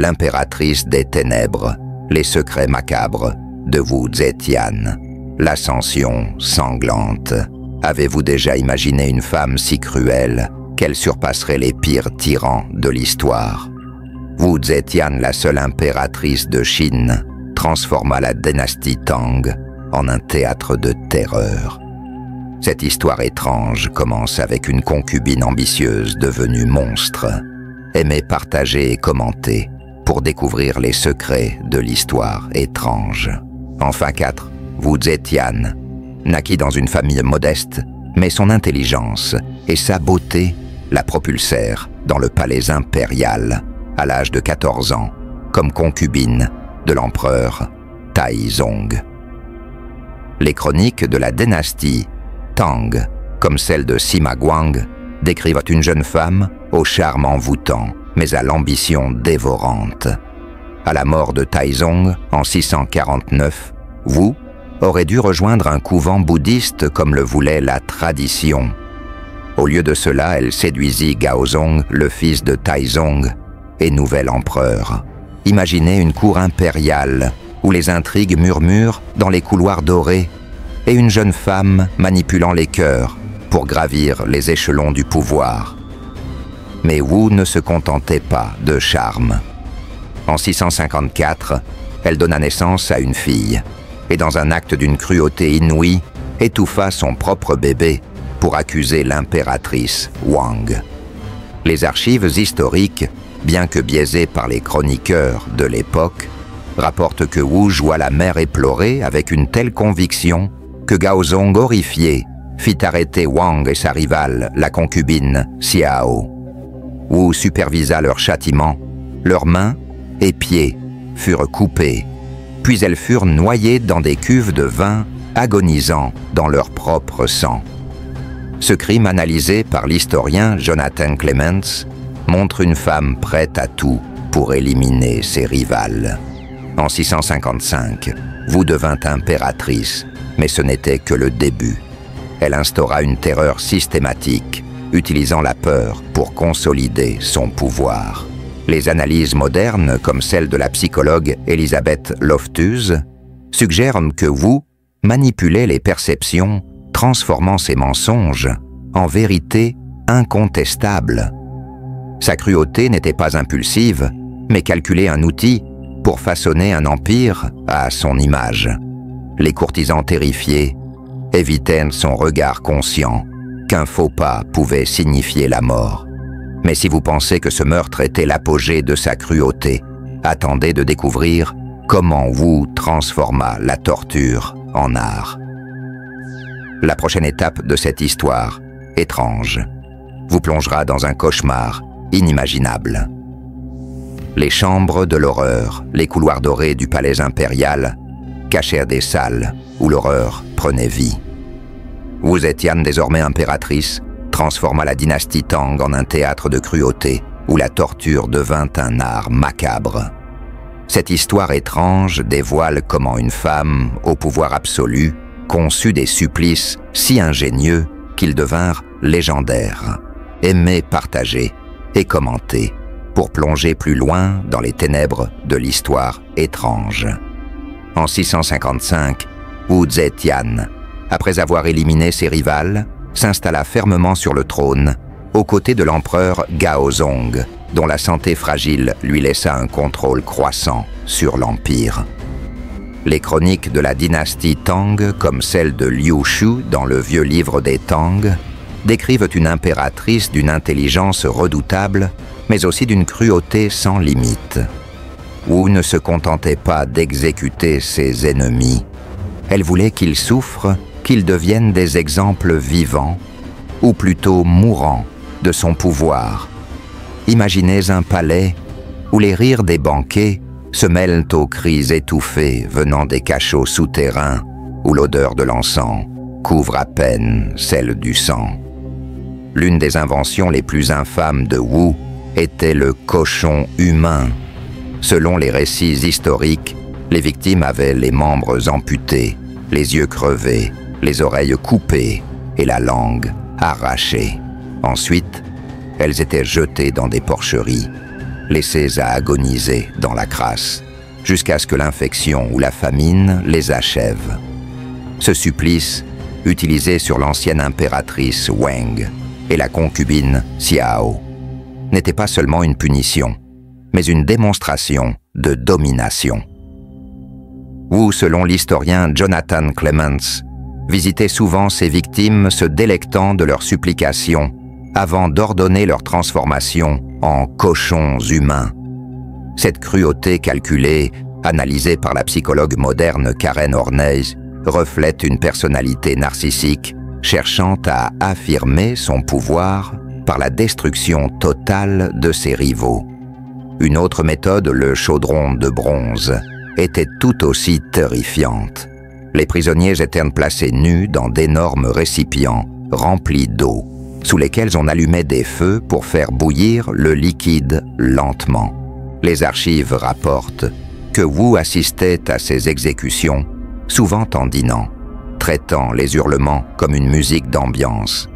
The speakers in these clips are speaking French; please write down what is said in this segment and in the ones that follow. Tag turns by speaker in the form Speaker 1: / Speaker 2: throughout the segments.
Speaker 1: l'impératrice des ténèbres, les secrets macabres de Wu Zetian, l'ascension sanglante. Avez-vous déjà imaginé une femme si cruelle qu'elle surpasserait les pires tyrans de l'histoire? Wu Zetian, la seule impératrice de Chine, transforma la dynastie Tang en un théâtre de terreur. Cette histoire étrange commence avec une concubine ambitieuse devenue monstre. Aimez partager et commenter pour découvrir les secrets de l'histoire étrange. Enfin 4. Wu Zetian naquit dans une famille modeste, mais son intelligence et sa beauté la propulsèrent dans le palais impérial à l'âge de 14 ans, comme concubine de l'empereur Taizong. Les chroniques de la dynastie Tang, comme celle de Sima Guang, décrivent une jeune femme au charme envoûtant, mais à l'ambition dévorante. À la mort de Taizong en 649, Wu aurait dû rejoindre un couvent bouddhiste comme le voulait la tradition. Au lieu de cela, elle séduisit Gaozong, le fils de Taizong et nouvel empereur. Imaginez une cour impériale où les intrigues murmurent dans les couloirs dorés et une jeune femme manipulant les cœurs pour gravir les échelons du pouvoir. Mais Wu ne se contentait pas de charme. En 654, elle donna naissance à une fille et dans un acte d'une cruauté inouïe, étouffa son propre bébé pour accuser l'impératrice Wang. Les archives historiques, bien que biaisées par les chroniqueurs de l'époque, rapportent que Wu joua la mère éplorée avec une telle conviction que Gaozong, horrifié, fit arrêter Wang et sa rivale, la concubine Xiao. Wu supervisa leur châtiment, leurs mains et pieds furent coupés, puis elles furent noyées dans des cuves de vin, agonisant dans leur propre sang. Ce crime analysé par l'historien Jonathan Clements montre une femme prête à tout pour éliminer ses rivales. En 655, Wu devint impératrice, mais ce n'était que le début. Elle instaura une terreur systématique, utilisant la peur pour consolider son pouvoir. Les analyses modernes, comme celle de la psychologue Elizabeth Loftus, suggèrent que Wu manipulait les perceptions, transformant ses mensonges en vérité incontestable. Sa cruauté n'était pas impulsive, mais calculait un outil pour façonner un empire à son image. Les courtisans terrifiés évitaient son regard conscient qu'un faux pas pouvait signifier la mort. Mais si vous pensez que ce meurtre était l'apogée de sa cruauté, attendez de découvrir comment Wu transforma la torture en art. La prochaine étape de cette histoire, étrange, vous plongera dans un cauchemar inimaginable. Les chambres de l'horreur, les couloirs dorés du palais impérial, cachèrent des salles où l'horreur prenait vie. Wu Zetian, désormais impératrice, transforma la dynastie Tang en un théâtre de cruauté où la torture devint un art macabre. Cette histoire étrange dévoile comment une femme, au pouvoir absolu, conçut des supplices si ingénieux qu'ils devinrent légendaires. Aimez, partagez et commentez pour plonger plus loin dans les ténèbres de l'histoire étrange. En 655, Wu Zetian, après avoir éliminé ses rivales, s'installa fermement sur le trône, aux côtés de l'empereur Gaozong, dont la santé fragile lui laissa un contrôle croissant sur l'empire. Les chroniques de la dynastie Tang, comme celle de Liu Shu dans le vieux livre des Tang, décrivent une impératrice d'une intelligence redoutable, mais aussi d'une cruauté sans limite. Wu ne se contentait pas d'exécuter ses ennemis. Elle voulait qu'ils souffrent, qu'ils deviennent des exemples vivants, ou plutôt mourants, de son pouvoir. Imaginez un palais où les rires des banquets se mêlent aux cris étouffés venant des cachots souterrains, où l'odeur de l'encens couvre à peine celle du sang. L'une des inventions les plus infâmes de Wu était le cochon humain. Selon les récits historiques, les victimes avaient les membres amputés, les yeux crevés, les oreilles coupées et la langue arrachée. Ensuite, elles étaient jetées dans des porcheries. laissés à agoniser dans la crasse, jusqu'à ce que l'infection ou la famine les achève. Ce supplice, utilisé sur l'ancienne impératrice Wang et la concubine Xiao, n'était pas seulement une punition, mais une démonstration de domination. Wu, selon l'historien Jonathan Clements, visitait souvent ses victimes se délectant de leurs supplications avant d'ordonner leur transformation en cochons humains. Cette cruauté calculée, analysée par la psychologue moderne Karen Horney, reflète une personnalité narcissique cherchant à affirmer son pouvoir par la destruction totale de ses rivaux. Une autre méthode, le chaudron de bronze, était tout aussi terrifiante. Les prisonniers étaient placés nus dans d'énormes récipients remplis d'eau, sous lesquels on allumait des feux pour faire bouillir le liquide lentement. Les archives rapportent que Wu assistait à ces exécutions, souvent en dînant, traitant les hurlements comme une musique d'ambiance.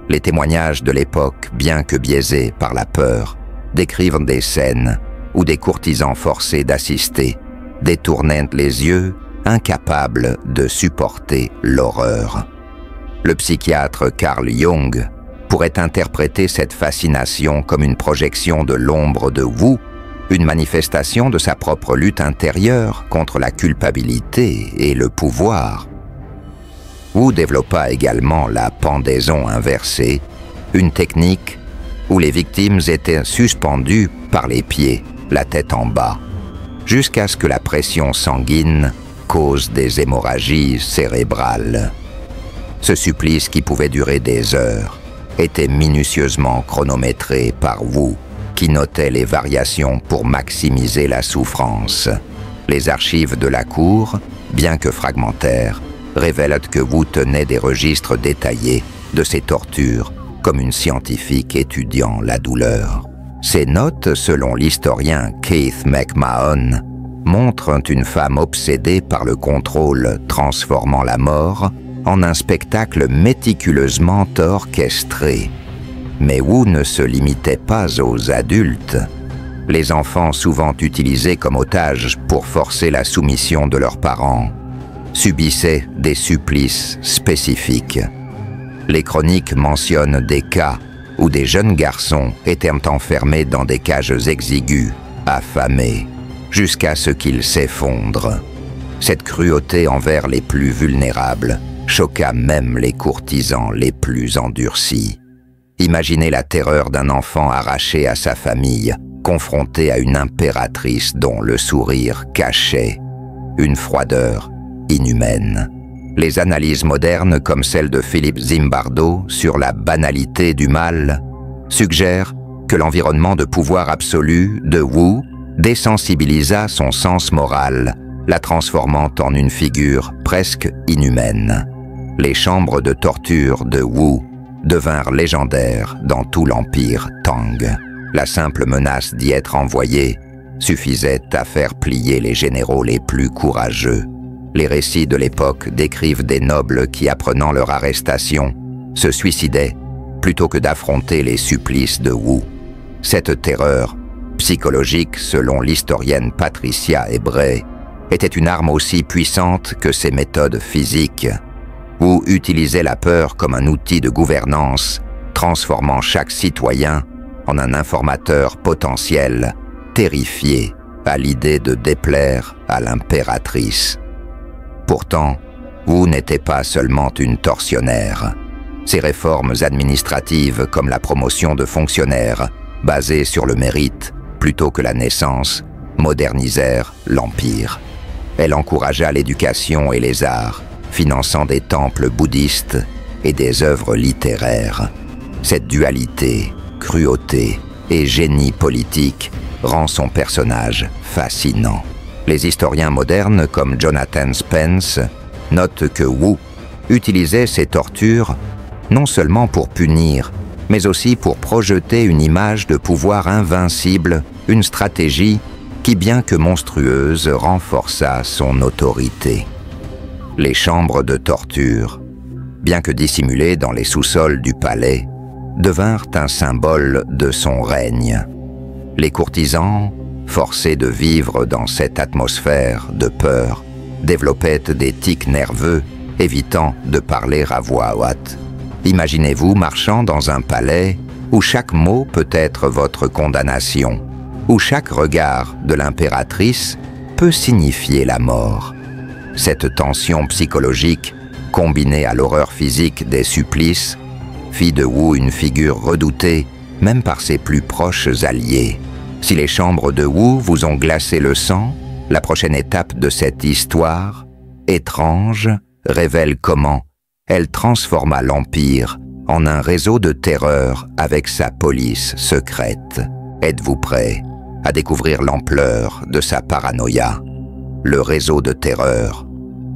Speaker 1: Les témoignages de l'époque, bien que biaisés par la peur, décrivent des scènes où des courtisans forcés d'assister détournaient les yeux, incapables de supporter l'horreur. Le psychiatre Carl Jung pourrait interpréter cette fascination comme une projection de l'ombre de Wu, une manifestation de sa propre lutte intérieure contre la culpabilité et le pouvoir. Wu développa également la pendaison inversée, une technique où les victimes étaient suspendues par les pieds, la tête en bas, jusqu'à ce que la pression sanguine cause des hémorragies cérébrales. Ce supplice, qui pouvait durer des heures, était minutieusement chronométré par Wu, qui notait les variations pour maximiser la souffrance. Les archives de la cour, bien que fragmentaires, révèlent que Wu tenait des registres détaillés de ses tortures, comme une scientifique étudiant la douleur. Ces notes, selon l'historien Keith McMahon, montrent une femme obsédée par le contrôle transformant la mort en un spectacle méticuleusement orchestré. Mais Wu ne se limitait pas aux adultes. Les enfants, souvent utilisés comme otages pour forcer la soumission de leurs parents, subissaient des supplices spécifiques. Les chroniques mentionnent des cas où des jeunes garçons étaient enfermés dans des cages exiguës, affamés, jusqu'à ce qu'ils s'effondrent. Cette cruauté envers les plus vulnérables choqua même les courtisans les plus endurcis. Imaginez la terreur d'un enfant arraché à sa famille, confronté à une impératrice dont le sourire cachait une froideur inhumaine. Les analyses modernes, comme celle de Philippe Zimbardo sur la banalité du mal, suggèrent que l'environnement de pouvoir absolu de Wu désensibilisa son sens moral, la transformant en une figure presque inhumaine. Les chambres de torture de Wu devinrent légendaires dans tout l'empire Tang. La simple menace d'y être envoyé suffisait à faire plier les généraux les plus courageux. Les récits de l'époque décrivent des nobles qui, apprenant leur arrestation, se suicidaient plutôt que d'affronter les supplices de Wu. Cette terreur psychologique, selon l'historienne Patricia Ebrey, était une arme aussi puissante que ses méthodes physiques. Wu utilisait la peur comme un outil de gouvernance, transformant chaque citoyen en un informateur potentiel, terrifié à l'idée de déplaire à l'impératrice. Pourtant, Wu n'était pas seulement une tortionnaire. Ses réformes administratives, comme la promotion de fonctionnaires, basées sur le mérite plutôt que la naissance, modernisèrent l'Empire. Elle encouragea l'éducation et les arts, finançant des temples bouddhistes et des œuvres littéraires. Cette dualité, cruauté et génie politique rend son personnage fascinant. Les historiens modernes comme Jonathan Spence notent que Wu utilisait ces tortures non seulement pour punir, mais aussi pour projeter une image de pouvoir invincible, une stratégie qui, bien que monstrueuse, renforça son autorité. Les chambres de torture, bien que dissimulées dans les sous-sols du palais, devinrent un symbole de son règne. Les courtisans, forcés de vivre dans cette atmosphère de peur, développaient des tics nerveux, évitant de parler à voix haute. Imaginez-vous marchant dans un palais où chaque mot peut être votre condamnation, où chaque regard de l'impératrice peut signifier la mort. Cette tension psychologique, combinée à l'horreur physique des supplices, fit de Wu une figure redoutée, même par ses plus proches alliés. Si les chambres de Wu vous ont glacé le sang, la prochaine étape de cette histoire, étrange, révèle comment elle transforma l'Empire en un réseau de terreur avec sa police secrète. Êtes-vous prêt à découvrir l'ampleur de sa paranoïa? Le réseau de terreur,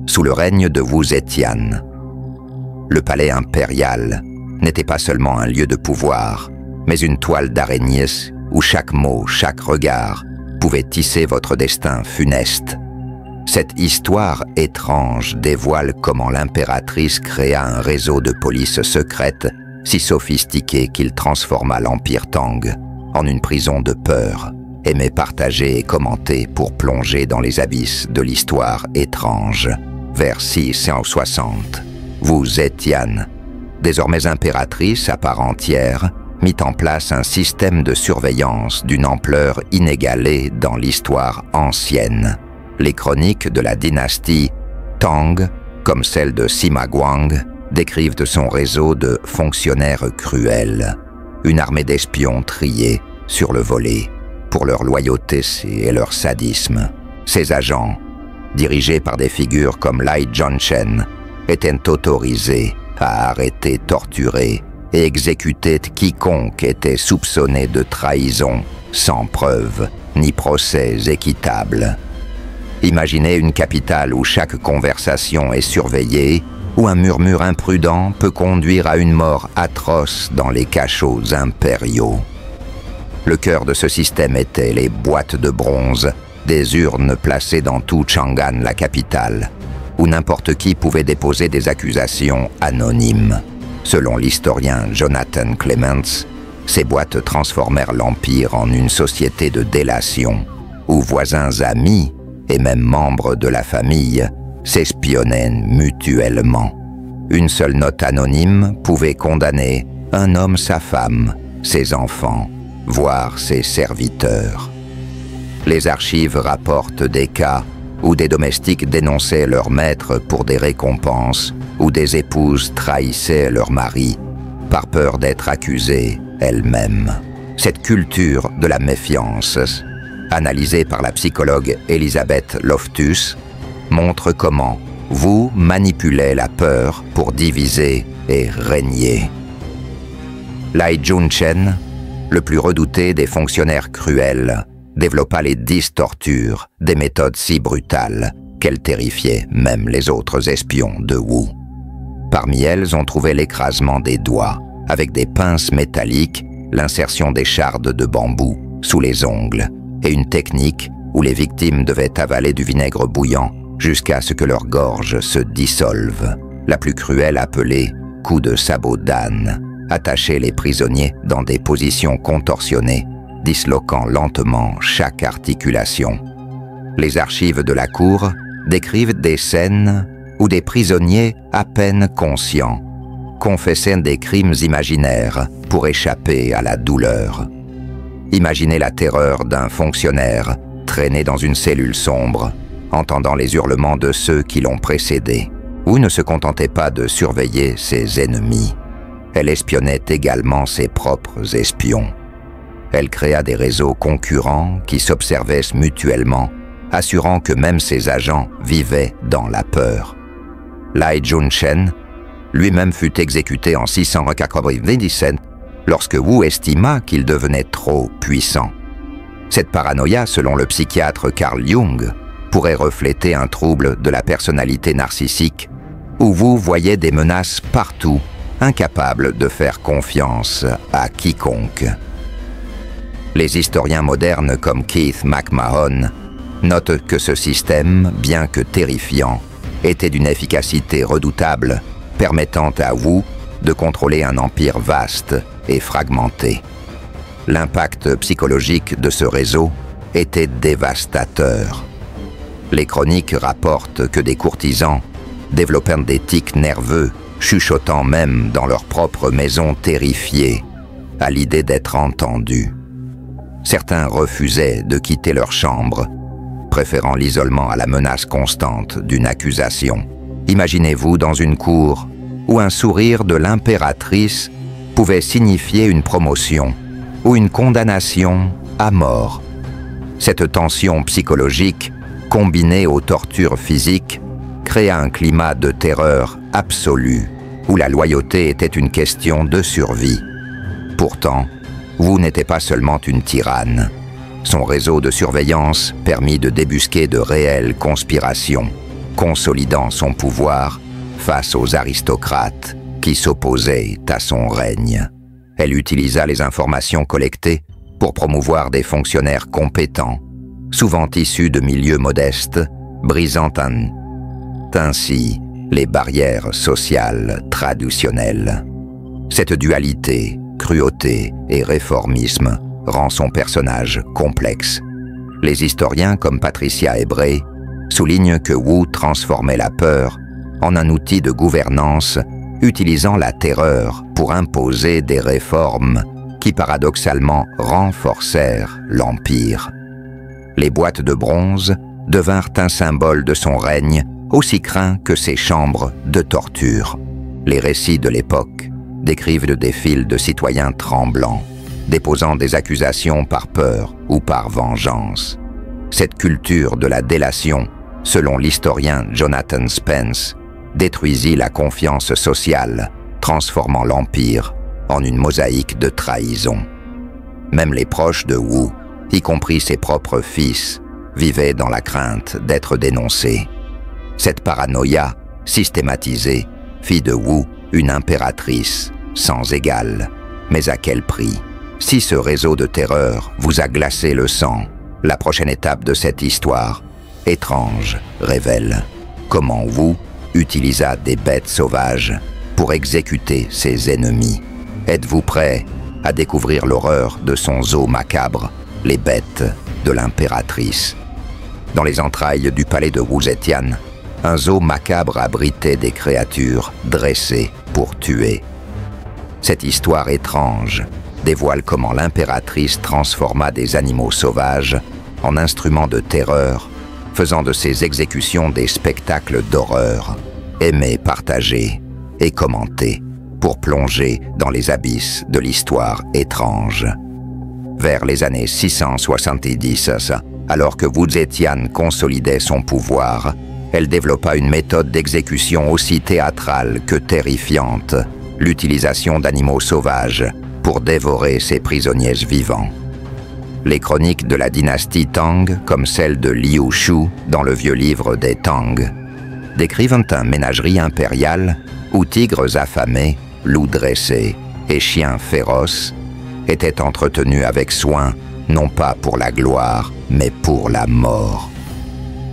Speaker 1: sous le règne de Wu Zetian. Le palais impérial n'était pas seulement un lieu de pouvoir, mais une toile d'araignée où chaque mot, chaque regard pouvait tisser votre destin funeste. Cette histoire étrange dévoile comment l'impératrice créa un réseau de police secrète si sophistiqué qu'il transforma l'Empire Tang en une prison de peur, aimé partager et commenter pour plonger dans les abysses de l'histoire étrange. Vers 660, Wu Zetian, désormais impératrice à part entière, mit en place un système de surveillance d'une ampleur inégalée dans l'histoire ancienne. Les chroniques de la dynastie Tang, comme celle de Sima Guang, décrivent de son réseau de fonctionnaires cruels, une armée d'espions triés sur le volet pour leur loyauté et leur sadisme. Ces agents, dirigés par des figures comme Lai Zhongchen, étaient autorisés à arrêter, torturer et exécuter quiconque était soupçonné de trahison sans preuve ni procès équitable. Imaginez une capitale où chaque conversation est surveillée, où un murmure imprudent peut conduire à une mort atroce dans les cachots impériaux. Le cœur de ce système était les boîtes de bronze, des urnes placées dans tout Chang'an, la capitale, où n'importe qui pouvait déposer des accusations anonymes. Selon l'historien Jonathan Clements, ces boîtes transformèrent l'Empire en une société de délation, où voisins amis et même membres de la famille s'espionnaient mutuellement. Une seule note anonyme pouvait condamner un homme, sa femme, ses enfants, voire ses serviteurs. Les archives rapportent des cas où des domestiques dénonçaient leur maître pour des récompenses, où des épouses trahissaient leur mari par peur d'être accusées elles-mêmes. Cette culture de la méfiance, analysée par la psychologue Elizabeth Loftus, montre comment Wu manipulait la peur pour diviser et régner. Lai Zhongchen, le plus redouté des fonctionnaires cruels, développa les 10 tortures, des méthodes si brutales qu'elles terrifiaient même les autres espions de Wu. Parmi elles, on trouvait l'écrasement des doigts, avec des pinces métalliques, l'insertion des chardes de bambou sous les ongles, et une technique où les victimes devaient avaler du vinaigre bouillant jusqu'à ce que leur gorge se dissolve. La plus cruelle appelée « coup de sabot d'âne » attachait les prisonniers dans des positions contorsionnées, disloquant lentement chaque articulation. Les archives de la cour décrivent des scènes où des prisonniers à peine conscients confessaient des crimes imaginaires pour échapper à la douleur. Imaginez la terreur d'un fonctionnaire traîné dans une cellule sombre, entendant les hurlements de ceux qui l'ont précédé. Wu ne se contentait pas de surveiller ses ennemis. Elle espionnait également ses propres espions. Elle créa des réseaux concurrents qui s'observaient mutuellement, assurant que même ses agents vivaient dans la peur. Lai Zhongchen lui-même fut exécuté en 697 lorsque Wu estima qu'il devenait trop puissant. Cette paranoïa, selon le psychiatre Carl Jung, pourrait refléter un trouble de la personnalité narcissique où Wu voyait des menaces partout, incapable de faire confiance à quiconque. Les historiens modernes comme Keith McMahon notent que ce système, bien que terrifiant, était d'une efficacité redoutable, permettant à Wu de contrôler un empire vaste et fragmenté. l'impact psychologique de ce réseau était dévastateur. Les chroniques rapportent que des courtisans développèrent des tics nerveux, chuchotant même dans leur propre maison terrifiés à l'idée d'être entendus. Certains refusaient de quitter leur chambre, préférant l'isolement à la menace constante d'une accusation. Imaginez-vous dans une cour où un sourire de l'impératrice pouvait signifier une promotion ou une condamnation à mort. Cette tension psychologique, combinée aux tortures physiques, créa un climat de terreur absolue où la loyauté était une question de survie. Pourtant, Wu n'était pas seulement une tyranne. Son réseau de surveillance permit de débusquer de réelles conspirations, consolidant son pouvoir face aux aristocrates qui s'opposaient à son règne. Elle utilisa les informations collectées pour promouvoir des fonctionnaires compétents, souvent issus de milieux modestes, brisant ainsi les barrières sociales traditionnelles. Cette dualité, cruauté et réformisme rend son personnage complexe. Les historiens comme Patricia Ebrey soulignent que Wu transformait la peur en un outil de gouvernance, utilisant la terreur pour imposer des réformes qui paradoxalement renforcèrent l'Empire. Les boîtes de bronze devinrent un symbole de son règne, aussi craint que ses chambres de torture. Les récits de l'époque décrivent le défilé de citoyens tremblants, déposant des accusations par peur ou par vengeance. Cette culture de la délation, selon l'historien Jonathan Spence, détruisit la confiance sociale, transformant l'Empire en une mosaïque de trahison. Même les proches de Wu, y compris ses propres fils, vivaient dans la crainte d'être dénoncés. Cette paranoïa, systématisée, fit de Wu une impératrice sans égale. Mais à quel prix? Si ce réseau de terreur vous a glacé le sang, la prochaine étape de cette histoire étrange révèle comment Wu utilisa des bêtes sauvages pour exécuter ses ennemis. Êtes-vous prêt à découvrir l'horreur de son zoo macabre, les bêtes de l'impératrice? Dans les entrailles du palais de Wu Zetian, un zoo macabre abritait des créatures dressées pour tuer. Cette histoire étrange dévoile comment l'impératrice transforma des animaux sauvages en instruments de terreur, faisant de ses exécutions des spectacles d'horreur, aimés, partagés et commentés, pour plonger dans les abysses de l'histoire étrange. Vers les années 670, alors que Wu Zetian consolidait son pouvoir, elle développa une méthode d'exécution aussi théâtrale que terrifiante, l'utilisation d'animaux sauvages pour dévorer ses prisonniers vivants. Les chroniques de la dynastie Tang, comme celle de Liu Shu dans le vieux livre des Tang, décrivent une ménagerie impériale où tigres affamés, loups dressés et chiens féroces étaient entretenus avec soin, non pas pour la gloire, mais pour la mort.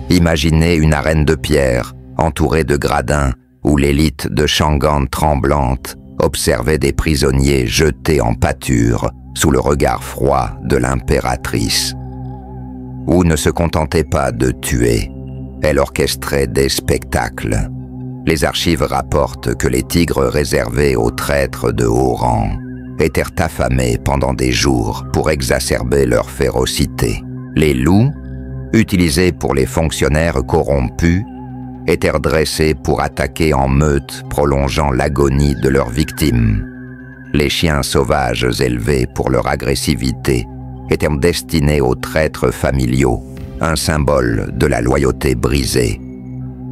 Speaker 1: Imaginez une arène de pierre entourée de gradins où l'élite de Chang'an tremblante observait des prisonniers jetés en pâture sous le regard froid de l'impératrice. Wu ne se contentait pas de tuer, elle orchestrait des spectacles. Les archives rapportent que les tigres réservés aux traîtres de haut rang étaient affamés pendant des jours pour exacerber leur férocité. Les loups, utilisés pour les fonctionnaires corrompus, étaient dressés pour attaquer en meute, prolongeant l'agonie de leurs victimes. Les chiens sauvages élevés pour leur agressivité étaient destinés aux traîtres familiaux, un symbole de la loyauté brisée.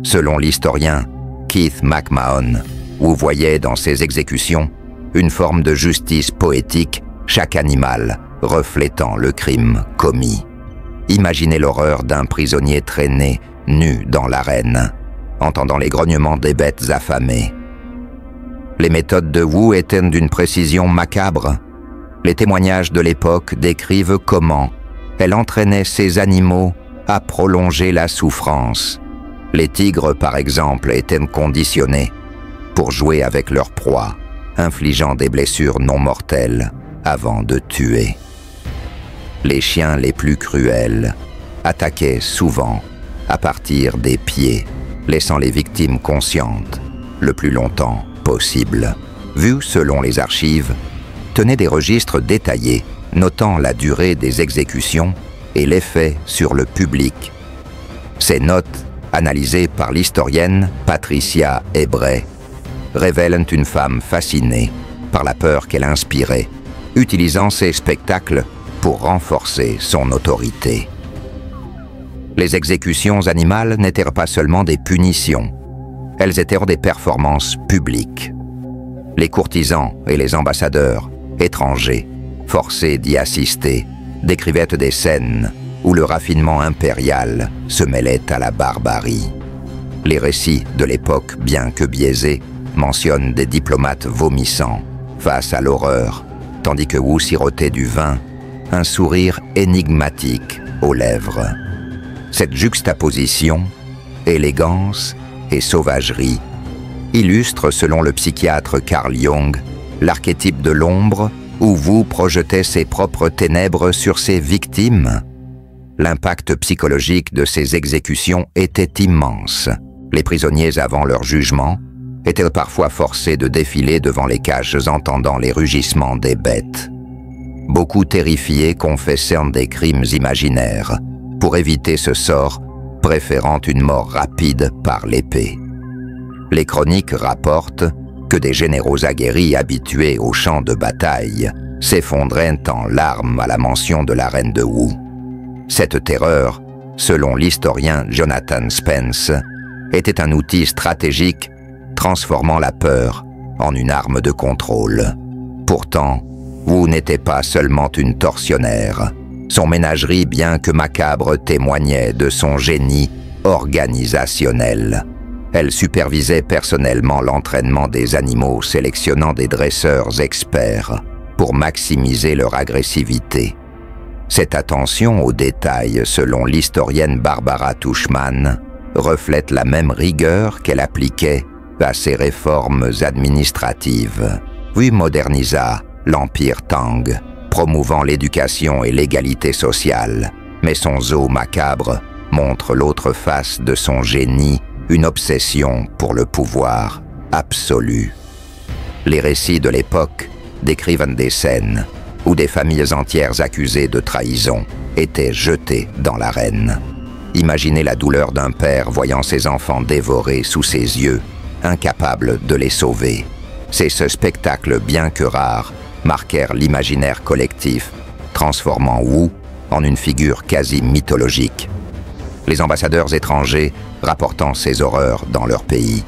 Speaker 1: Selon l'historien Keith McMahon, Wu voyait dans ses exécutions une forme de justice poétique, chaque animal reflétant le crime commis. Imaginez l'horreur d'un prisonnier traîné, nu dans l'arène, entendant les grognements des bêtes affamées. Les méthodes de Wu étaient d'une précision macabre. Les témoignages de l'époque décrivent comment elle entraînait ces animaux à prolonger la souffrance. Les tigres, par exemple, étaient conditionnés pour jouer avec leur proie, infligeant des blessures non mortelles avant de tuer. les chiens les plus cruels attaquaient souvent à partir des pieds, laissant les victimes conscientes le plus longtemps possible. Vu selon les archives, tenaient des registres détaillés notant la durée des exécutions et l'effet sur le public. Ces notes, analysées par l'historienne Patricia Ebray, révèlent une femme fascinée par la peur qu'elle inspirait, utilisant ces spectacles pour renforcer son autorité. Les exécutions animales n'étaient pas seulement des punitions, elles étaient des performances publiques. Les courtisans et les ambassadeurs étrangers, forcés d'y assister, décrivaient des scènes où le raffinement impérial se mêlait à la barbarie. Les récits de l'époque, bien que biaisés, mentionnent des diplomates vomissant face à l'horreur, tandis que Wu sirotait du vin, un sourire énigmatique aux lèvres. Cette juxtaposition, élégance et sauvagerie, illustre, selon le psychiatre Carl Jung, l'archétype de l'ombre où Wu projetait ses propres ténèbres sur ses victimes. L'impact psychologique de ces exécutions était immense. Les prisonniers, avant leur jugement, étaient parfois forcés de défiler devant les cages entendant les rugissements des bêtes. Beaucoup terrifiés confessaient des crimes imaginaires, pour éviter ce sort, préférant une mort rapide par l'épée. Les chroniques rapportent que des généraux aguerris habitués aux champs de bataille s'effondraient en larmes à la mention de la reine de Wu. Cette terreur, selon l'historien Jonathan Spence, était un outil stratégique transformant la peur en une arme de contrôle. Pourtant, Wu n'était pas seulement une tortionnaire. Son ménagerie, bien que macabre, témoignait de son génie organisationnel. Elle supervisait personnellement l'entraînement des animaux, sélectionnant des dresseurs experts pour maximiser leur agressivité. Cette attention aux détails, selon l'historienne Barbara Tuchman, reflète la même rigueur qu'elle appliquait à ses réformes administratives. Wu modernisa l'Empire Tang, promouvant l'éducation et l'égalité sociale, mais son zoo macabre montre l'autre face de son génie, une obsession pour le pouvoir absolu. Les récits de l'époque décrivent des scènes où des familles entières accusées de trahison étaient jetées dans l'arène. Imaginez la douleur d'un père voyant ses enfants dévorés sous ses yeux, incapable de les sauver. C'est ce spectacle, bien que rare, marquèrent l'imaginaire collectif, transformant Wu en une figure quasi mythologique. Les ambassadeurs étrangers, rapportant ces horreurs dans leur pays,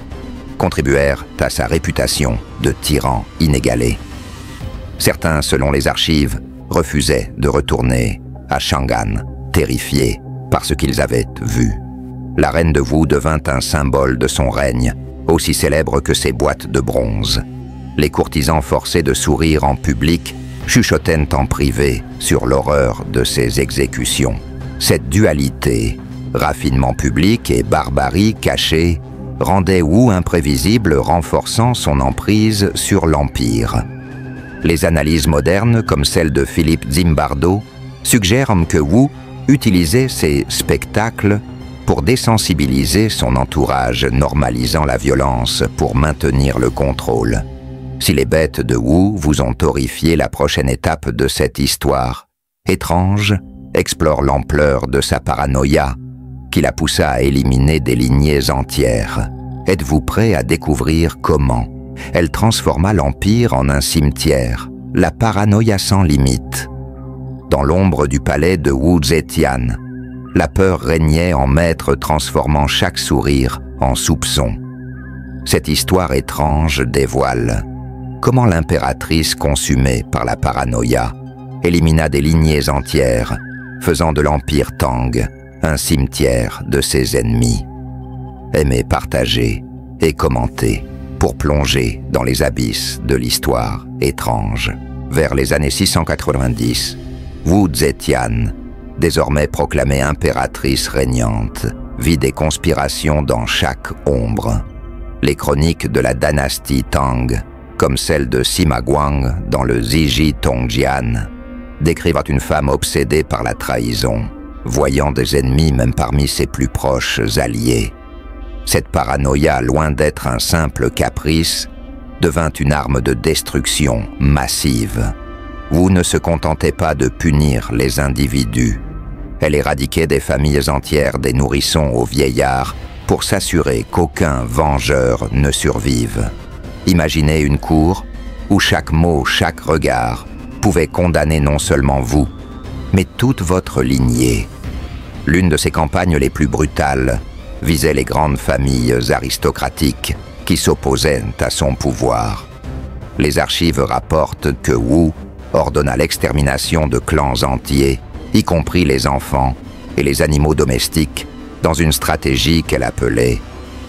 Speaker 1: contribuèrent à sa réputation de tyran inégalé. Certains, selon les archives, refusaient de retourner à Chang'an, terrifiés par ce qu'ils avaient vu. La reine de Wu devint un symbole de son règne, aussi célèbre que ses boîtes de bronze. Les courtisans forcés de sourire en public chuchotaient en privé sur l'horreur de ces exécutions. Cette dualité, raffinement public et barbarie cachée, rendait Wu imprévisible, renforçant son emprise sur l'Empire. Les analyses modernes, comme celle de Philippe Zimbardo, suggèrent que Wu utilisait ces spectacles pour désensibiliser son entourage, normalisant la violence pour maintenir le contrôle. Si les bêtes de Wu vous ont horrifié, la prochaine étape de cette histoire étrange explore l'ampleur de sa paranoïa qui la poussa à éliminer des lignées entières. Êtes-vous prêt à découvrir comment elle transforma l'Empire en un cimetière, la paranoïa sans limite? Dans l'ombre du palais de Wu Zetian, la peur régnait en maître, transformant chaque sourire en soupçon. Cette histoire étrange dévoile comment l'impératrice, consumée par la paranoïa, élimina des lignées entières, faisant de l'Empire Tang un cimetière de ses ennemis. Aimez, partagez et commentez pour plonger dans les abysses de l'histoire étrange. Vers les années 690, Wu Zetian, désormais proclamée impératrice régnante, vit des conspirations dans chaque ombre. Les chroniques de la dynastie Tang, comme celle de Sima Guang dans le Ziji Tongjian, décrivent une femme obsédée par la trahison, voyant des ennemis même parmi ses plus proches alliés. Cette paranoïa, loin d'être un simple caprice, devint une arme de destruction massive. Wu ne se contentait pas de punir les individus. Elle éradiquait des familles entières, des nourrissons aux vieillards, pour s'assurer qu'aucun vengeur ne survive. Imaginez une cour où chaque mot, chaque regard pouvait condamner non seulement vous, mais toute votre lignée. L'une de ses campagnes les plus brutales visait les grandes familles aristocratiques qui s'opposaient à son pouvoir. Les archives rapportent que Wu ordonna l'extermination de clans entiers, y compris les enfants et les animaux domestiques, dans une stratégie qu'elle appelait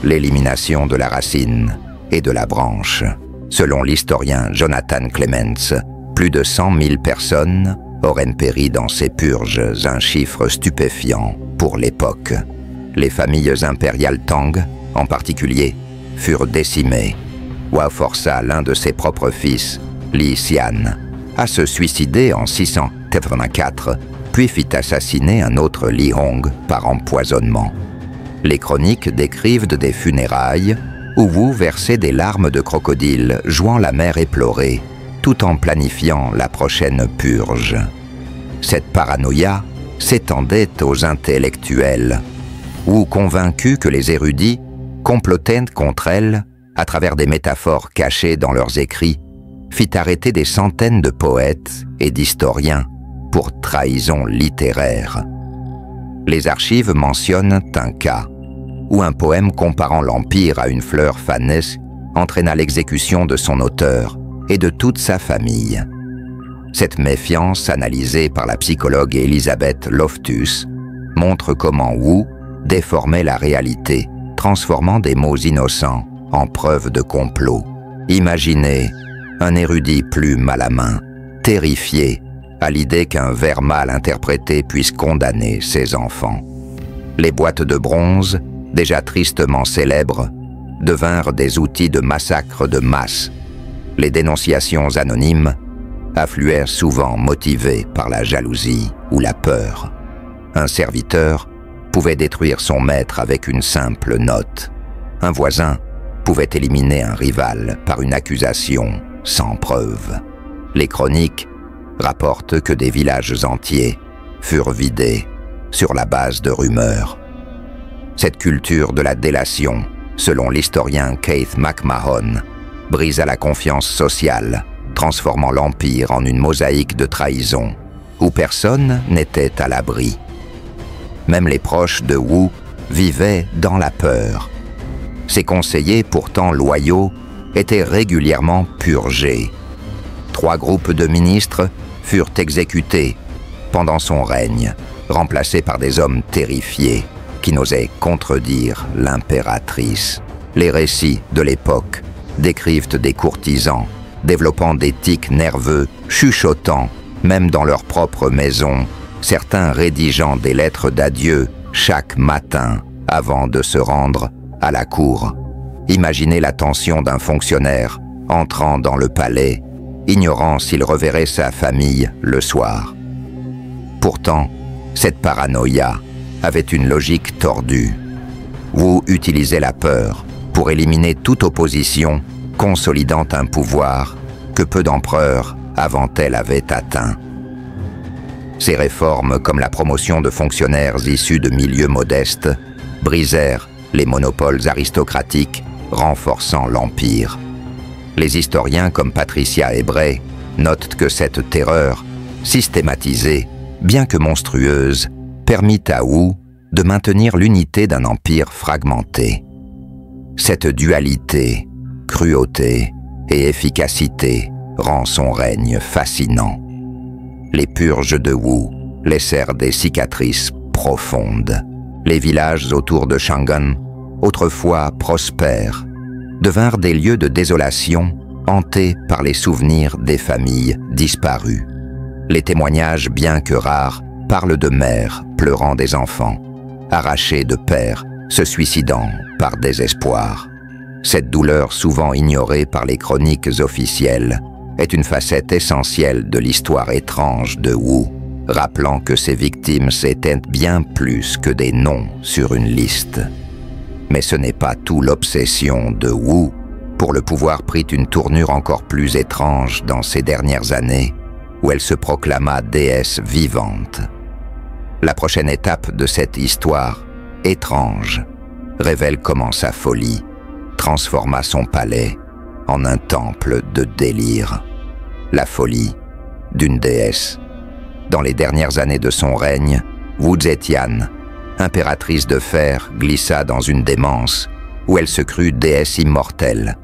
Speaker 1: l'élimination de la racine et de la branche. Selon l'historien Jonathan Clements, plus de 100 000 personnes auraient péri dans ces purges, un chiffre stupéfiant pour l'époque. Les familles impériales Tang, en particulier, furent décimées. Hua força l'un de ses propres fils, Li Xian, à se suicider en 684, puis fit assassiner un autre Li Hong par empoisonnement. Les chroniques décrivent des funérailles où Wu versait des larmes de crocodile, jouant la mère éplorée, tout en planifiant la prochaine purge. Cette paranoïa s'étendait aux intellectuels, Wu, convaincu que les érudits complotaient contre elle à travers des métaphores cachées dans leurs écrits, fit arrêter des centaines de poètes et d'historiens pour trahison littéraire. Les archives mentionnent un cas où un poème comparant l'Empire à une fleur fanée entraîna l'exécution de son auteur et de toute sa famille. Cette méfiance, analysée par la psychologue Elizabeth Loftus, montre comment Wu déformait la réalité, transformant des mots innocents en preuves de complot. Imaginez un érudit plume à la main, terrifié à l'idée qu'un vers mal interprété puisse condamner ses enfants. Les boîtes de bronze, déjà tristement célèbres, devinrent des outils de massacre de masse. Les dénonciations anonymes affluèrent souvent motivées par la jalousie ou la peur. Un serviteur pouvait détruire son maître avec une simple note. Un voisin pouvait éliminer un rival par une accusation sans preuve. Les chroniques rapportent que des villages entiers furent vidés sur la base de rumeurs. Cette culture de la délation, selon l'historien Keith McMahon, brisa la confiance sociale, transformant l'Empire en une mosaïque de trahison, où personne n'était à l'abri. Même les proches de Wu vivaient dans la peur. Ses conseillers, pourtant loyaux, étaient régulièrement purgés. 3 groupes de ministres furent exécutés pendant son règne, remplacés par des hommes terrifiés qui n'osaient contredire l'impératrice. Les récits de l'époque décrivent des courtisans développant des tics nerveux, chuchotant, même dans leur propre maison, certains rédigeant des lettres d'adieu chaque matin avant de se rendre à la cour. Imaginez la tension d'un fonctionnaire entrant dans le palais, ignorant s'il reverrait sa famille le soir. Pourtant, cette paranoïa avait une logique tordue. Wu utilisait la peur pour éliminer toute opposition, consolidant un pouvoir que peu d'empereurs avant elle avaient atteint. Ces réformes, comme la promotion de fonctionnaires issus de milieux modestes, brisèrent les monopoles aristocratiques, renforçant l'Empire. Les historiens comme Patricia Ebrey notent que cette terreur, systématisée, bien que monstrueuse, permit à Wu de maintenir l'unité d'un empire fragmenté. Cette dualité, cruauté et efficacité rend son règne fascinant. Les purges de Wu laissèrent des cicatrices profondes. Les villages autour de Chang'an, autrefois prospères, devinrent des lieux de désolation hantés par les souvenirs des familles disparues. Les témoignages, bien que rares, parlent de mères pleurant des enfants, arrachés de pères se suicidant par désespoir. Cette douleur, souvent ignorée par les chroniques officielles, est une facette essentielle de l'histoire étrange de Wu, rappelant que ses victimes étaient bien plus que des noms sur une liste. Mais ce n'est pas tout. L'obsession de Wu pour le pouvoir prit une tournure encore plus étrange dans ces dernières années, où elle se proclama déesse vivante. La prochaine étape de cette histoire étrange révèle comment sa folie transforma son palais en un temple de délire. La folie d'une déesse. Dans les dernières années de son règne, Wu Zetian, impératrice de fer, glissa dans une démence où elle se crut déesse immortelle.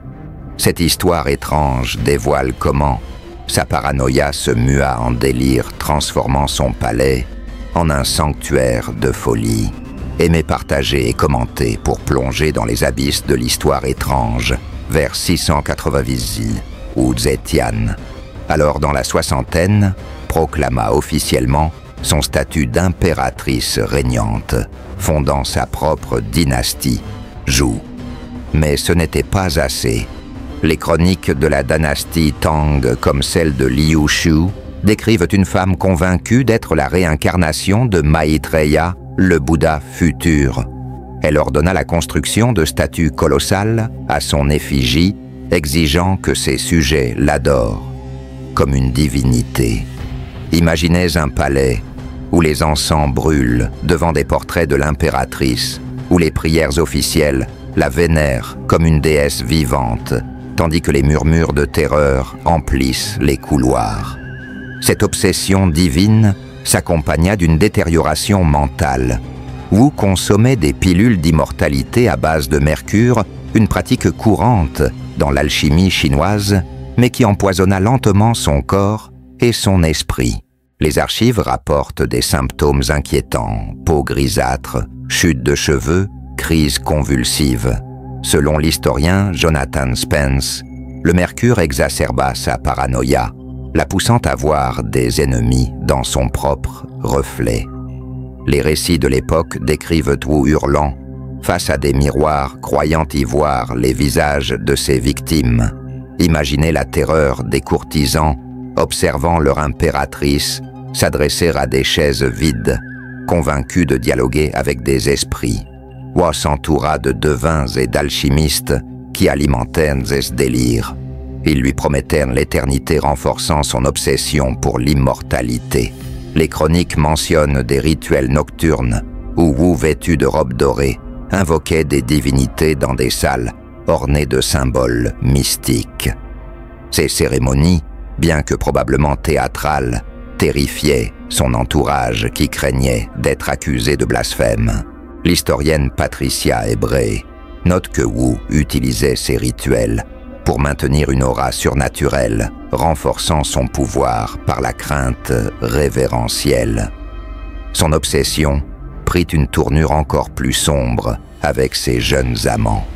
Speaker 1: Cette histoire étrange dévoile comment sa paranoïa se mua en délire, transformant son palais en un sanctuaire de folie. Aimé partager et commenter pour plonger dans les abysses de l'histoire étrange, vers 690, Wu Zetian, alors dans la soixantaine, proclama officiellement son statut d'impératrice régnante, fondant sa propre dynastie, Zhou. Mais ce n'était pas assez. Les chroniques de la dynastie Tang, comme celle de Liu Shu, décrivent une femme convaincue d'être la réincarnation de Maitreya, le Bouddha futur. Elle ordonna la construction de statues colossales à son effigie, exigeant que ses sujets l'adorent comme une divinité. Imaginez un palais où les encens brûlent devant des portraits de l'impératrice, où les prières officielles la vénèrent comme une déesse vivante, tandis que les murmures de terreur emplissent les couloirs. Cette obsession divine s'accompagna d'une détérioration mentale. Wu consommait des pilules d'immortalité à base de mercure, une pratique courante dans l'alchimie chinoise, mais qui empoisonna lentement son corps et son esprit. Les archives rapportent des symptômes inquiétants, peau grisâtre, chute de cheveux, crise convulsive. Selon l'historien Jonathan Spence, le mercure exacerba sa paranoïa, la poussant à voir des ennemis dans son propre reflet. Les récits de l'époque décrivent Wu hurlant face à des miroirs, croyant y voir les visages de ses victimes. Imaginez la terreur des courtisans observant leur impératrice s'adresser à des chaises vides, convaincus de dialoguer avec des esprits. Wu s'entoura de devins et d'alchimistes qui alimentèrent ce délire. Ils lui promettèrent l'éternité, renforçant son obsession pour l'immortalité. Les chroniques mentionnent des rituels nocturnes où Wu, vêtu de robes dorées, invoquait des divinités dans des salles ornées de symboles mystiques. Ces cérémonies, bien que probablement théâtrales, terrifiaient son entourage qui craignait d'être accusé de blasphème. L'historienne Patricia Ebrey note que Wu utilisait ces rituels pour maintenir une aura surnaturelle, renforçant son pouvoir par la crainte révérentielle. Son obsession prit une tournure encore plus sombre avec ses jeunes amants.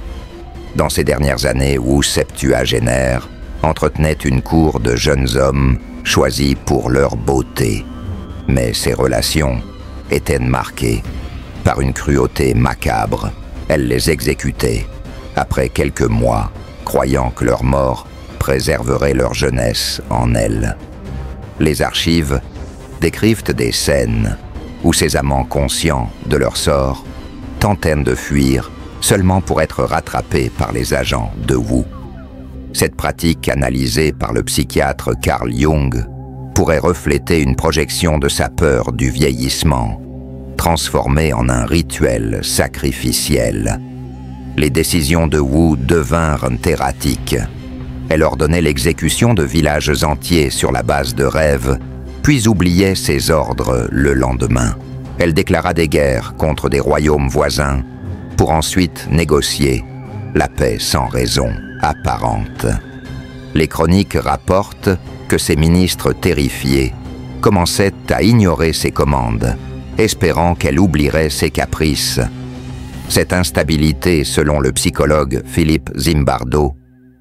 Speaker 1: Dans ces dernières années, Wu septuagénaire entretenait une cour de jeunes hommes choisis pour leur beauté. Mais ces relations étaient marquées par une cruauté macabre. Elle les exécutait après quelques mois, croyant que leur mort préserverait leur jeunesse en elle. Les archives décrivent des scènes où ces amants conscients de leur sort tentèrent de fuir seulement pour être rattrapés par les agents de Wu. Cette pratique, analysée par le psychiatre Carl Jung, pourrait refléter une projection de sa peur du vieillissement, transformée en un rituel sacrificiel. Les décisions de Wu devinrent erratiques. Elle ordonnait l'exécution de villages entiers sur la base de rêves, puis oubliait ses ordres le lendemain. Elle déclara des guerres contre des royaumes voisins, pour ensuite négocier la paix sans raison apparente. Les chroniques rapportent que ses ministres terrifiés commençaient à ignorer ses commandes, espérant qu'elle oublierait ses caprices. Cette instabilité, selon le psychologue Philippe Zimbardo,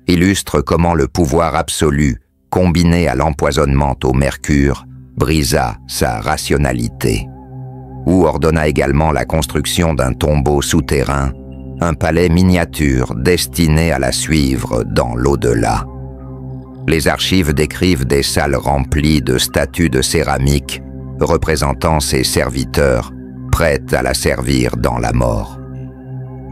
Speaker 1: illustre comment le pouvoir absolu, combiné à l'empoisonnement au mercure, brisa sa rationalité. Wu ordonna également la construction d'un tombeau souterrain, un palais miniature destiné à la suivre dans l'au-delà. Les archives décrivent des salles remplies de statues de céramique représentant ses serviteurs, prêtes à la servir dans la mort.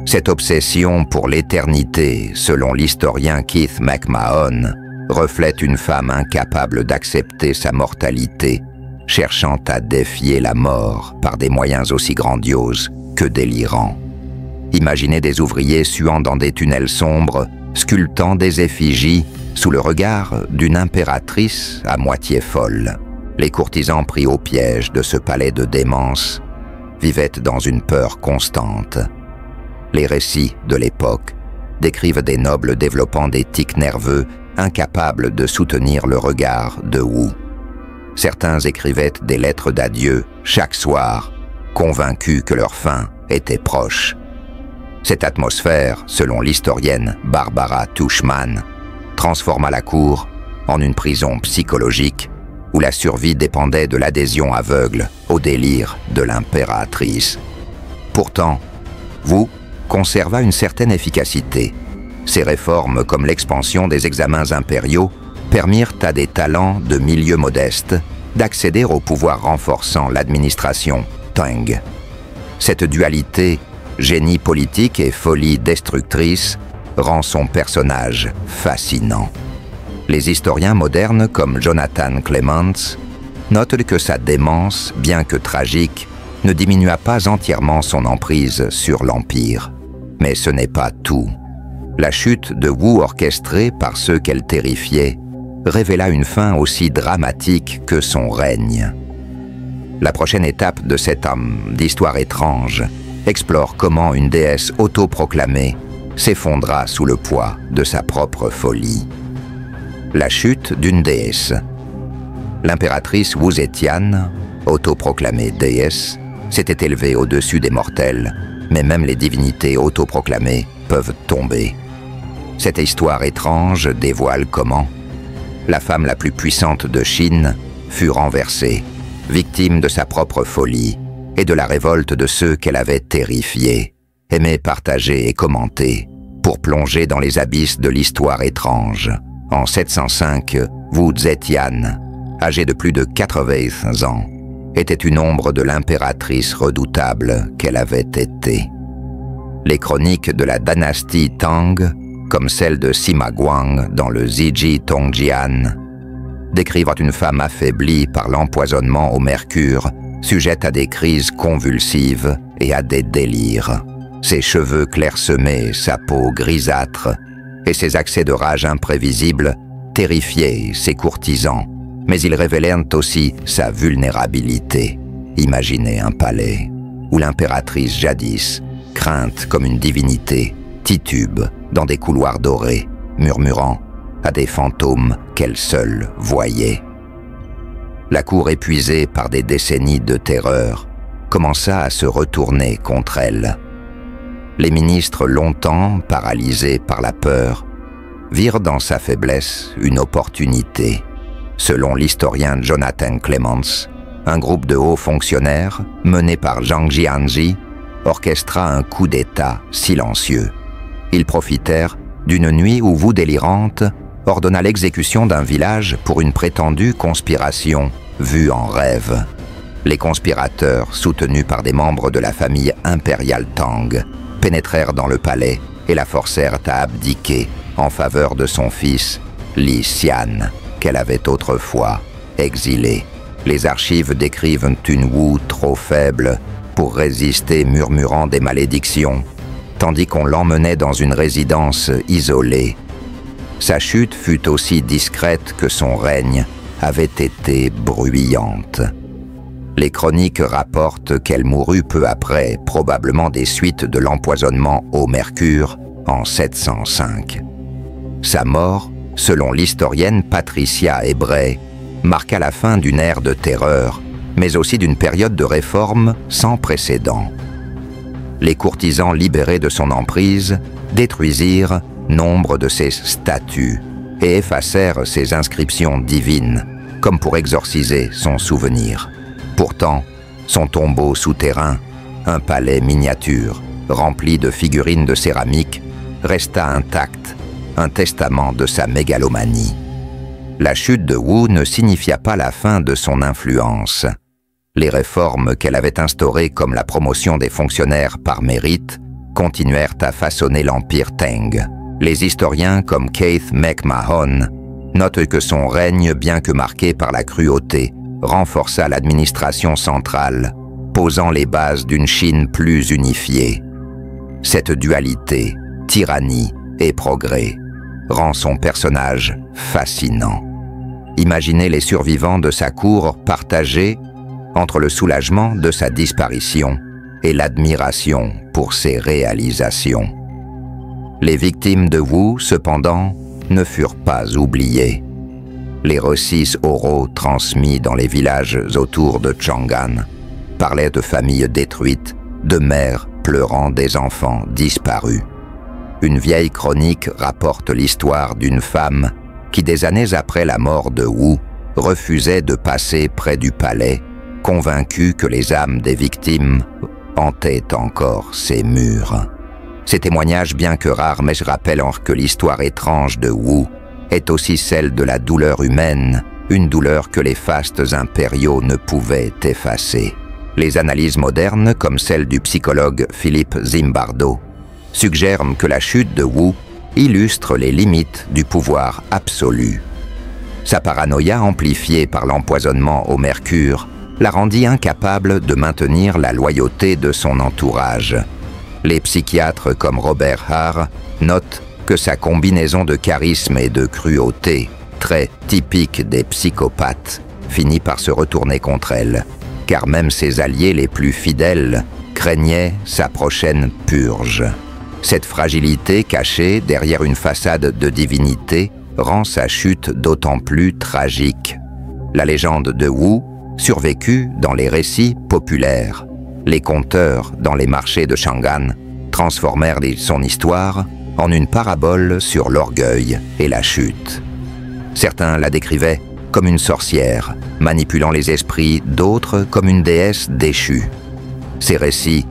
Speaker 1: Cette obsession pour l'éternité, selon l'historien Keith McMahon, reflète une femme incapable d'accepter sa mortalité, cherchant à défier la mort par des moyens aussi grandioses que délirants. Imaginez des ouvriers suant dans des tunnels sombres, sculptant des effigies sous le regard d'une impératrice à moitié folle. Les courtisans pris au piège de ce palais de démence vivaient dans une peur constante. Les récits de l'époque décrivent des nobles développant des tics nerveux incapables de soutenir le regard de Wu. Certains écrivaient des lettres d'adieu chaque soir, convaincus que leur fin était proche. Cette atmosphère, selon l'historienne Barbara Tuchman, transforma la cour en une prison psychologique où la survie dépendait de l'adhésion aveugle au délire de l'impératrice. Pourtant, Wu conserva une certaine efficacité. Ces réformes, comme l'expansion des examens impériaux, permirent à des talents de milieu modeste d'accéder au pouvoir renforçant l'administration Tang. Cette dualité, génie politique et folie destructrice, rend son personnage fascinant. Les historiens modernes comme Jonathan Clements notent que sa démence, bien que tragique, ne diminua pas entièrement son emprise sur l'Empire. Mais ce n'est pas tout. La chute de Wu orchestrée par ceux qu'elle terrifiait révéla une fin aussi dramatique que son règne. La prochaine étape de cet homme d'histoire étrange explore comment une déesse autoproclamée s'effondra sous le poids de sa propre folie. La chute d'une déesse. L'impératrice Wu Zetian, autoproclamée déesse, s'était élevée au-dessus des mortels, mais même les divinités autoproclamées peuvent tomber. Cette histoire étrange dévoile comment la femme la plus puissante de Chine fut renversée, victime de sa propre folie et de la révolte de ceux qu'elle avait terrifiés, aimait partager et commenter, pour plonger dans les abysses de l'histoire étrange. En 705, Wu Zetian, âgée de plus de 80 ans, était une ombre de l'impératrice redoutable qu'elle avait été. Les chroniques de la dynastie Tang, comme celle de Sima Guang dans le Ziji Tongjian, décrivent une femme affaiblie par l'empoisonnement au mercure, sujette à des crises convulsives et à des délires. Ses cheveux clairsemés, sa peau grisâtre et ses accès de rage imprévisibles terrifiaient ses courtisans, mais ils révélèrent aussi sa vulnérabilité. Imaginez un palais où l'impératrice jadis, crainte comme une divinité, titube dans des couloirs dorés, murmurant à des fantômes qu'elle seule voyait. La cour épuisée par des décennies de terreur commença à se retourner contre elle. Les ministres longtemps paralysés par la peur virent dans sa faiblesse une opportunité. Selon l'historien Jonathan Clements, un groupe de hauts fonctionnaires, mené par Zhang Jianzi, orchestra un coup d'État silencieux. Ils profitèrent d'une nuit où Wu délirante ordonna l'exécution d'un village pour une prétendue conspiration vue en rêve. Les conspirateurs, soutenus par des membres de la famille impériale Tang, pénétrèrent dans le palais et la forcèrent à abdiquer en faveur de son fils, Li Xian, qu'elle avait autrefois exilé. Les archives décrivent une Wu trop faible pour résister, murmurant des malédictions, tandis qu'on l'emmenait dans une résidence isolée. Sa chute fut aussi discrète que son règne avait été bruyante. Les chroniques rapportent qu'elle mourut peu après, probablement des suites de l'empoisonnement au mercure en 705. Sa mort, selon l'historienne Patricia Ebrey, marqua la fin d'une ère de terreur, mais aussi d'une période de réforme sans précédent. Les courtisans libérés de son emprise détruisirent nombre de ses statues et effacèrent ses inscriptions divines, comme pour exorciser son souvenir. Pourtant, son tombeau souterrain, un palais miniature, rempli de figurines de céramique, resta intact, un testament de sa mégalomanie. La chute de Wu ne signifia pas la fin de son influence. Les réformes qu'elle avait instaurées comme la promotion des fonctionnaires par mérite continuèrent à façonner l'empire Tang. Les historiens comme Keith McMahon notent que son règne, bien que marqué par la cruauté, renforça l'administration centrale, posant les bases d'une Chine plus unifiée. Cette dualité, tyrannie et progrès, rend son personnage fascinant. Imaginez les survivants de sa cour partagés entre le soulagement de sa disparition et l'admiration pour ses réalisations. Les victimes de Wu, cependant, ne furent pas oubliées. Les récits oraux transmis dans les villages autour de Chang'an parlaient de familles détruites, de mères pleurant des enfants disparus. Une vieille chronique rapporte l'histoire d'une femme qui, des années après la mort de Wu, refusait de passer près du palais, convaincue que les âmes des victimes hantaient encore ses murs. Ces témoignages, bien que rares, mais je rappelle que l'histoire étrange de Wu est aussi celle de la douleur humaine, une douleur que les fastes impériaux ne pouvaient effacer. Les analyses modernes, comme celle du psychologue Philippe Zimbardo, suggèrent que la chute de Wu illustre les limites du pouvoir absolu. Sa paranoïa, amplifiée par l'empoisonnement au mercure, la rendit incapable de maintenir la loyauté de son entourage. Les psychiatres comme Robert Hare notent que sa combinaison de charisme et de cruauté, très typique des psychopathes, finit par se retourner contre elle, car même ses alliés les plus fidèles craignaient sa prochaine purge. Cette fragilité cachée derrière une façade de divinité rend sa chute d'autant plus tragique. La légende de Wu survécut dans les récits populaires. Les conteurs dans les marchés de Chang'an transformèrent son histoire en une parabole sur l'orgueil et la chute. Certains la décrivaient comme une sorcière, manipulant les esprits, d'autres comme une déesse déchue. Ces récits,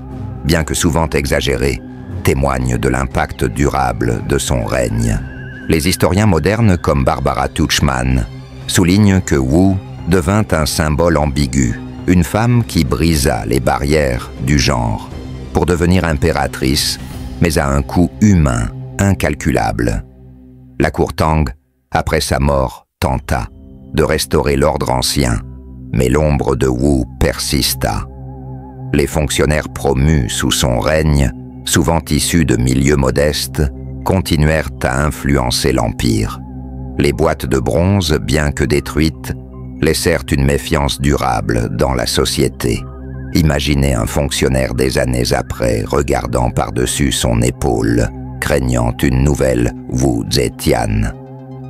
Speaker 1: bien que souvent exagérés, témoignent de l'impact durable de son règne. Les historiens modernes comme Barbara Tuchman soulignent que Wu devint un symbole ambigu, une femme qui brisa les barrières du genre pour devenir impératrice, mais à un coût humain incalculable. La cour Tang, après sa mort, tenta de restaurer l'ordre ancien, mais l'ombre de Wu persista. Les fonctionnaires promus sous son règne, souvent issus de milieux modestes, continuèrent à influencer l'empire. Les boîtes de bronze, bien que détruites, laissèrent une méfiance durable dans la société. Imaginez un fonctionnaire des années après regardant par-dessus son épaule, craignant une nouvelle Wu Zetian.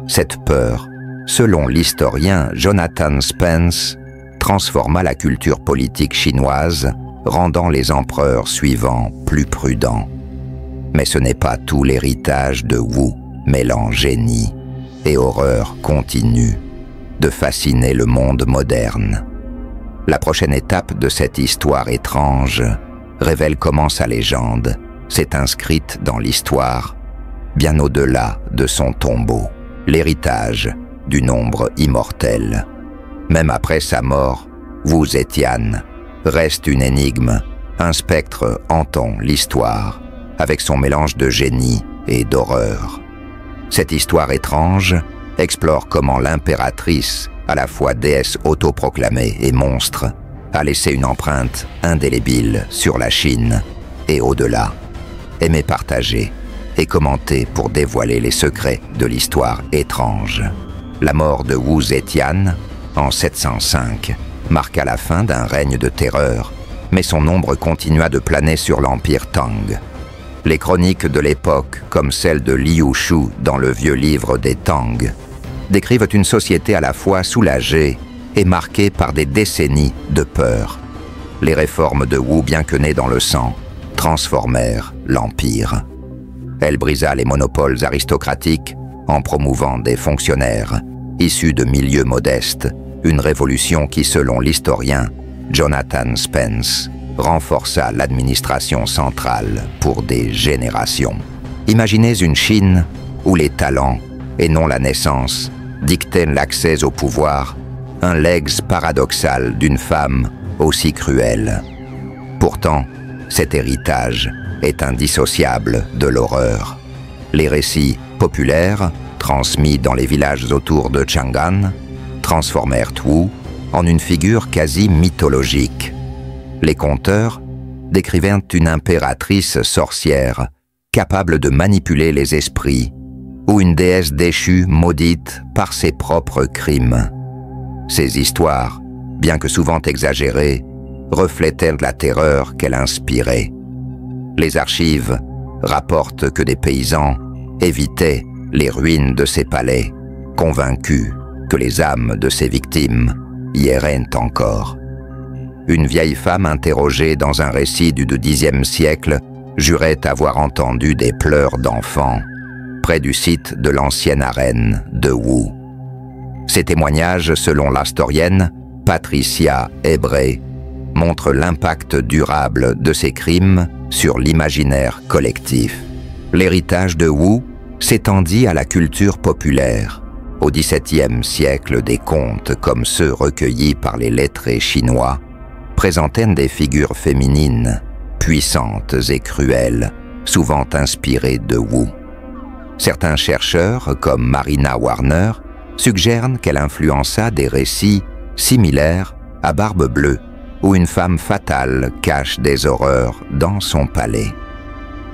Speaker 1: Cette peur, selon l'historien Jonathan Spence, transforma la culture politique chinoise, rendant les empereurs suivants plus prudents. Mais ce n'est pas tout l'héritage de Wu, mêlant génie et horreur continue de fasciner le monde moderne. La prochaine étape de cette histoire étrange révèle comment sa légende s'est inscrite dans l'histoire, bien au-delà de son tombeau, l'héritage du nombre immortel. Même après sa mort, Wu Zetian reste une énigme, un spectre hantant l'histoire, avec son mélange de génie et d'horreur. Cette histoire étrange explore comment l'impératrice, à la fois déesse autoproclamée et monstre, a laissé une empreinte indélébile sur la Chine et au-delà, aimée partager et commenter pour dévoiler les secrets de l'histoire étrange. La mort de Wu Zetian, en 705, marqua la fin d'un règne de terreur, mais son ombre continua de planer sur l'empire Tang. Les chroniques de l'époque, comme celle de Liu Shu dans le vieux livre des Tang, décrivent une société à la fois soulagée et marquée par des décennies de peur. Les réformes de Wu, bien que nées dans le sang, transformèrent l'empire. Elle brisa les monopoles aristocratiques en promouvant des fonctionnaires issus de milieux modestes, une révolution qui, selon l'historien Jonathan Spence, renforça l'administration centrale pour des générations. Imaginez une Chine où les talents, et non la naissance, dictait l'accès au pouvoir, un legs paradoxal d'une femme aussi cruelle. Pourtant, cet héritage est indissociable de l'horreur. Les récits populaires, transmis dans les villages autour de Chang'an, transformèrent Wu en une figure quasi mythologique. Les conteurs décrivaient une impératrice sorcière capable de manipuler les esprits, ou une déesse déchue maudite par ses propres crimes. Ces histoires, bien que souvent exagérées, reflétaient la terreur qu'elle inspirait. Les archives rapportent que des paysans évitaient les ruines de ces palais, convaincus que les âmes de ces victimes y erraient encore. Une vieille femme interrogée dans un récit du Xe siècle jurait avoir entendu des pleurs d'enfants près du site de l'ancienne arène de Wu. Ces témoignages, selon l'historienne Patricia Ebrey, montrent l'impact durable de ces crimes sur l'imaginaire collectif. L'héritage de Wu s'étendit à la culture populaire. Au XVIIe siècle, des contes comme ceux recueillis par les lettrés chinois présentaient des figures féminines, puissantes et cruelles, souvent inspirées de Wu. Certains chercheurs, comme Marina Warner, suggèrent qu'elle influença des récits similaires à Barbe Bleue, où une femme fatale cache des horreurs dans son palais.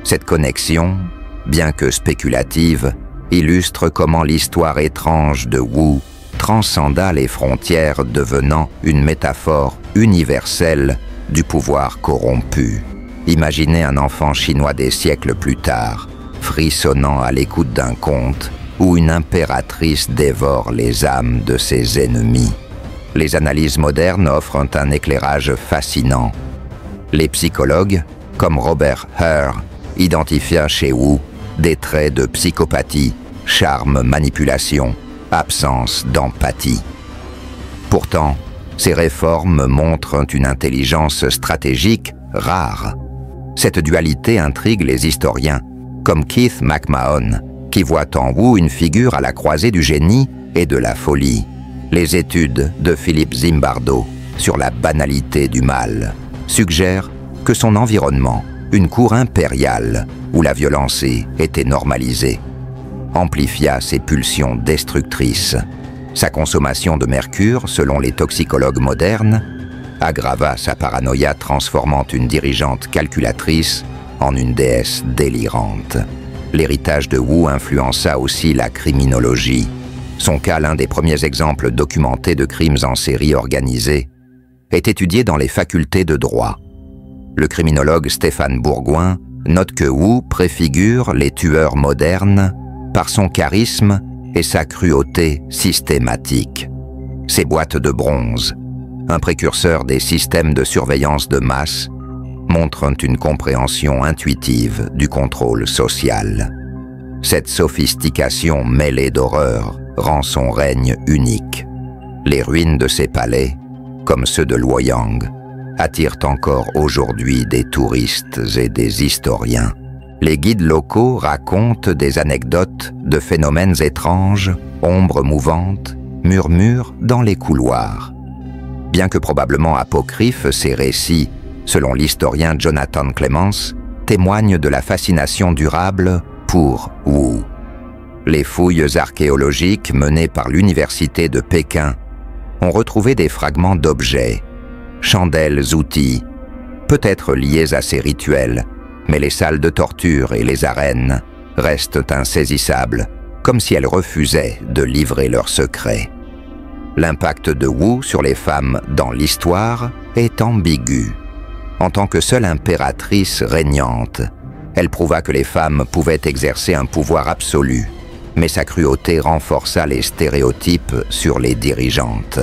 Speaker 1: Cette connexion, bien que spéculative, illustre comment l'histoire étrange de Wu transcenda les frontières, devenant une métaphore universelle du pouvoir corrompu. Imaginez un enfant chinois des siècles plus tard, frissonnant à l'écoute d'un conte où une impératrice dévore les âmes de ses ennemis. Les analyses modernes offrent un éclairage fascinant. Les psychologues, comme Robert Hur, identifia chez Wu des traits de psychopathie, charme, manipulation, absence d'empathie. Pourtant, ces réformes montrent une intelligence stratégique rare. Cette dualité intrigue les historiens, comme Keith McMahon, qui voit en Wu une figure à la croisée du génie et de la folie. Les études de Philippe Zimbardo sur la banalité du mal suggèrent que son environnement, une cour impériale où la violence était normalisée, amplifia ses pulsions destructrices. Sa consommation de mercure, selon les toxicologues modernes, aggrava sa paranoïa, transformant une dirigeante calculatrice en une déesse délirante. L'héritage de Wu influença aussi la criminologie. Son cas, l'un des premiers exemples documentés de crimes en série organisés, est étudié dans les facultés de droit. Le criminologue Stéphane Bourgoin note que Wu préfigure les tueurs modernes par son charisme et sa cruauté systématique. Ses boîtes de bronze, un précurseur des systèmes de surveillance de masse, montrent une compréhension intuitive du contrôle social. Cette sophistication mêlée d'horreur rend son règne unique. Les ruines de ses palais, comme ceux de Luoyang, attirent encore aujourd'hui des touristes et des historiens. Les guides locaux racontent des anecdotes de phénomènes étranges, ombres mouvantes, murmures dans les couloirs. Bien que probablement apocryphes, ces récits, selon l'historien Jonathan Clements, témoignent de la fascination durable pour Wu. Les fouilles archéologiques menées par l'université de Pékin ont retrouvé des fragments d'objets, chandelles, outils, peut-être liés à ces rituels, mais les salles de torture et les arènes restent insaisissables, comme si elles refusaient de livrer leurs secrets. L'impact de Wu sur les femmes dans l'histoire est ambigu. En tant que seule impératrice régnante, elle prouva que les femmes pouvaient exercer un pouvoir absolu, mais sa cruauté renforça les stéréotypes sur les dirigeantes.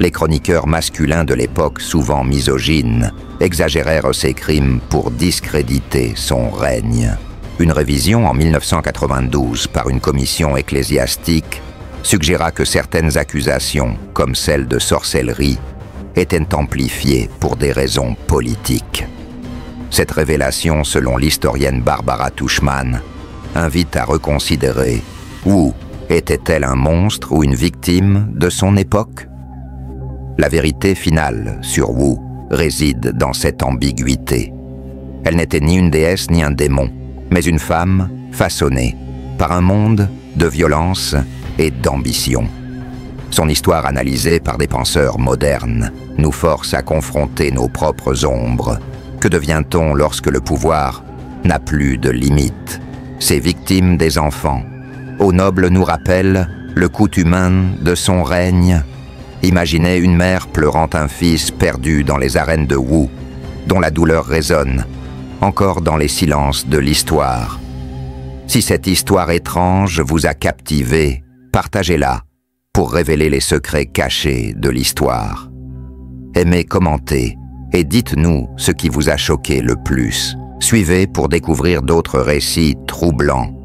Speaker 1: Les chroniqueurs masculins de l'époque, souvent misogynes, exagérèrent ses crimes pour discréditer son règne. Une révision en 1992 par une commission ecclésiastique suggéra que certaines accusations, comme celle de sorcellerie, étaient amplifiées pour des raisons politiques. Cette révélation, selon l'historienne Barbara Tuchman, invite à reconsidérer Wu Était-elle un monstre ou une victime de son époque? La vérité finale sur Wu réside dans cette ambiguïté. Elle n'était ni une déesse ni un démon, mais une femme façonnée par un monde de violence et d'ambition. Son histoire analysée par des penseurs modernes nous force à confronter nos propres ombres. Que devient-on lorsque le pouvoir n'a plus de limites? Ces victimes des enfants, aux nobles nous rappellent le coût humain de son règne. Imaginez une mère pleurant un fils perdu dans les arènes de Wu, dont la douleur résonne encore dans les silences de l'histoire. Si cette histoire étrange vous a captivé, partagez-la pour révéler les secrets cachés de l'histoire. Aimez, commentez et dites-nous ce qui vous a choqué le plus. Suivez pour découvrir d'autres récits troublants